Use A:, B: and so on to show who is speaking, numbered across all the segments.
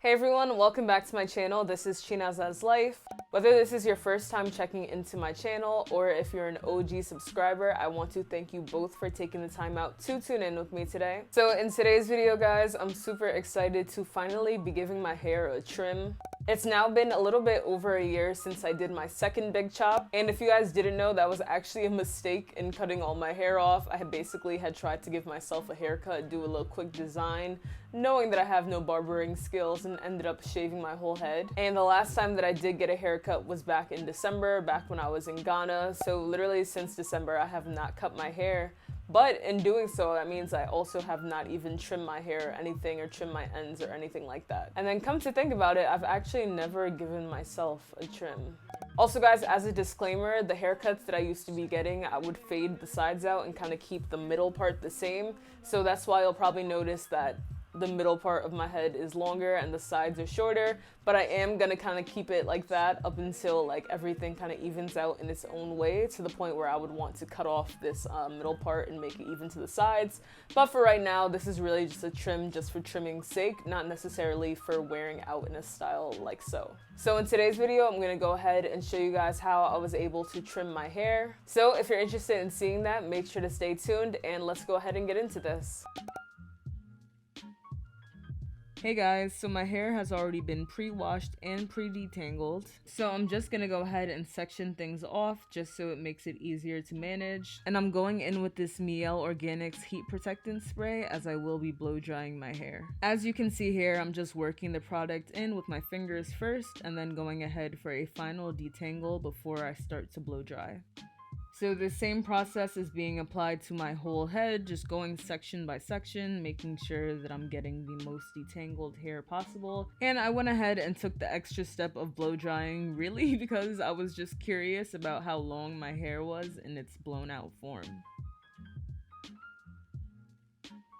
A: Hey everyone, welcome back to my channel. This is Chinaza's Life. Whether this is your first time checking into my channel or if you're an OG subscriber, I want to thank you both for taking the time out to tune in with me today. So in today's video, guys, I'm super excited to finally be giving my hair a trim. It's now been a little bit over a year since I did my second big chop, and if you guys didn't know, that was actually a mistake in cutting all my hair off. I had basically tried to give myself a haircut, do a little quick design, knowing that I have no barbering skills, and ended up shaving my whole head. And the last time that I did get a haircut was back in December, back when I was in Ghana. So literally since December, I have not cut my hair. But in doing so, that means I also have not even trimmed my hair or anything, or trimmed my ends or anything like that. And then come to think about it, I've actually never given myself a trim. Also guys, as a disclaimer, the haircuts that I used to be getting, I would fade the sides out and kind of keep the middle part the same. So that's why you'll probably notice that the middle part of my head is longer and the sides are shorter, but I am gonna kind of keep it like that up until like everything kind of evens out in its own way, to the point where I would want to cut off this middle part and make it even to the sides. But for right now, this is really just a trim just for trimming's sake, not necessarily for wearing out in a style like so. So in today's video, I'm gonna go ahead and show you guys how I was able to trim my hair. So if you're interested in seeing that, make sure to stay tuned and let's go ahead and get into this. Hey guys, so my hair has already been pre-washed and pre-detangled. So I'm just gonna go ahead and section things off just so it makes it easier to manage. And I'm going in with this Miele Organics heat protectant spray, as I will be blow drying my hair. As you can see here, I'm just working the product in with my fingers first and then going ahead for a final detangle before I start to blow dry. So the same process is being applied to my whole head, just going section by section, making sure that I'm getting the most detangled hair possible. And I went ahead and took the extra step of blow drying, really because I was just curious about how long my hair was in its blown out form.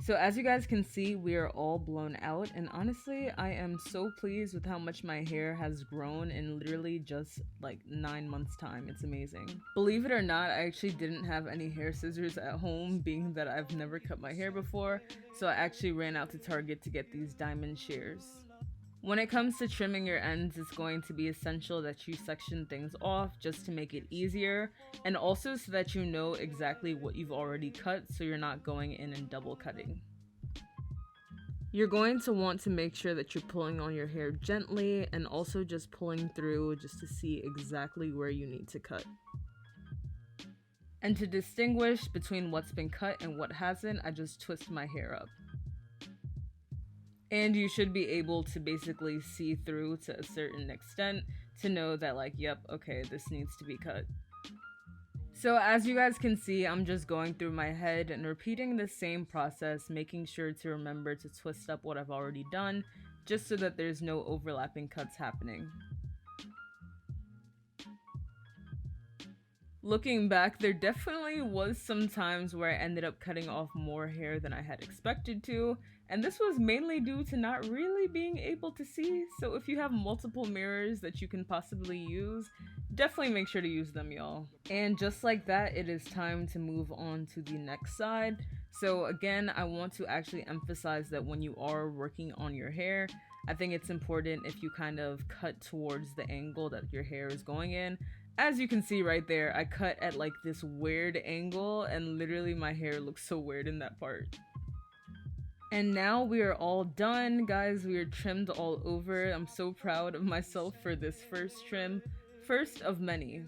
A: So as you guys can see, we are all blown out, and honestly, I am so pleased with how much my hair has grown in literally just like 9 months time. It's amazing. Believe it or not, I actually didn't have any hair scissors at home, being that I've never cut my hair before, so I actually ran out to Target to get these diamond shears. When it comes to trimming your ends, it's going to be essential that you section things off just to make it easier, and also so that you know exactly what you've already cut, so you're not going in and double cutting. You're going to want to make sure that you're pulling on your hair gently, and also just pulling through just to see exactly where you need to cut. And to distinguish between what's been cut and what hasn't, I just twist my hair up. And you should be able to basically see through to a certain extent to know that like, yep, okay, this needs to be cut. So as you guys can see, I'm just going through my head and repeating the same process, making sure to remember to twist up what I've already done, just so that there's no overlapping cuts happening. Looking back, there definitely was some times where I ended up cutting off more hair than I had expected to, and this was mainly due to not really being able to see. So if you have multiple mirrors that you can possibly use, definitely make sure to use them, y'all. And just like that, it is time to move on to the next side. So again, I want to actually emphasize that when you are working on your hair, I think it's important if you kind of cut towards the angle that your hair is going in. As you can see right there, I cut at like this weird angle, and literally my hair looks so weird in that part. And now we are all done, guys. We are trimmed all over. I'm so proud of myself for this first trim, first of many.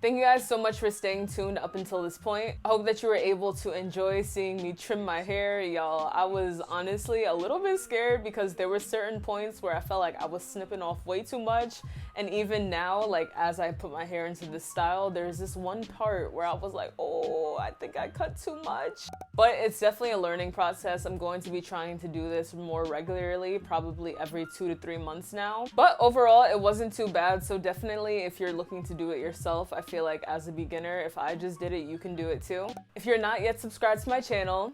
A: Thank you guys so much for staying tuned up until this point. I hope that you were able to enjoy seeing me trim my hair, y'all. I was honestly a little bit scared because there were certain points where I felt like I was snipping off way too much. And even now, like as I put my hair into this style, there's this one part where I was like, oh, I think I cut too much. But it's definitely a learning process. I'm going to be trying to do this more regularly, probably every 2 to 3 months now. But overall, it wasn't too bad. So definitely, if you're looking to do it yourself, I feel like as a beginner, if I just did it, you can do it too. If you're not yet subscribed to my channel,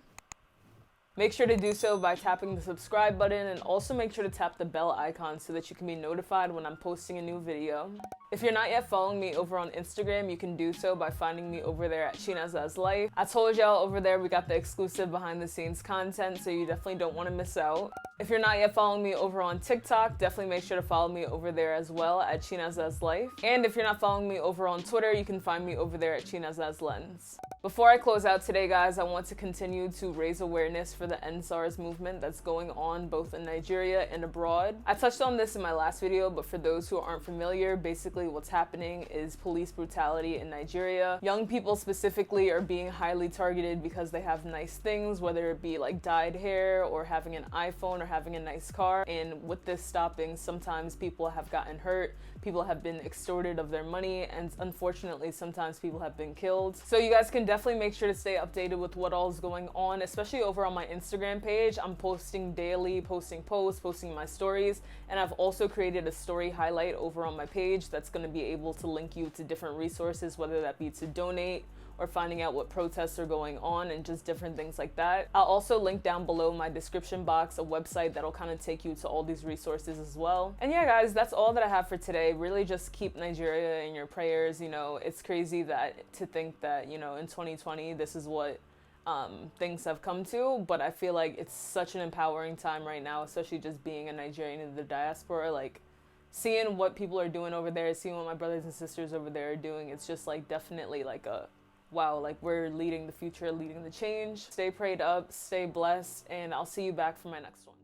A: Make sure to do so by tapping the subscribe button, and also make sure to tap the bell icon so that you can be notified when I'm posting a new video. If you're not yet following me over on Instagram, you can do so by finding me over there at China's Life. I told y'all over there we got the exclusive behind the scenes content, so you definitely don't want to miss out. If you're not yet following me over on TikTok, definitely make sure to follow me over there as well at China's Life. And if you're not following me over on Twitter, you can find me over there at China's Lens. Before I close out today, guys, I want to continue to raise awareness for the End SARS movement that's going on both in Nigeria and abroad. I touched on this in my last video, but for those who aren't familiar, basically what's happening is police brutality in Nigeria. Young people specifically are being highly targeted because they have nice things, whether it be like dyed hair or having an iPhone or having a nice car. And with this stopping, sometimes people have gotten hurt, people have been extorted of their money, and unfortunately sometimes people have been killed. So you guys can definitely make sure to stay updated with what all is going on, especially over on my Instagram page. I'm posting daily, posting posts, posting my stories, and I've also created a story highlight over on my page that's going to be able to link you to different resources, whether that be to donate or finding out what protests are going on and just different things like that. I'll also link down below in my description box a website that'll kind of take you to all these resources as well. And yeah, guys, that's all that I have for today. Really just keep Nigeria in your prayers. You know, it's crazy to think that, you know, in 2020, this is what things have come to, but I feel like it's such an empowering time right now, especially just being a Nigerian in the diaspora. Like, seeing what people are doing over there, seeing what my brothers and sisters over there are doing, it's just like definitely like a wow, like we're leading the future, leading the change. Stay prayed up, stay blessed, and I'll see you back for my next one.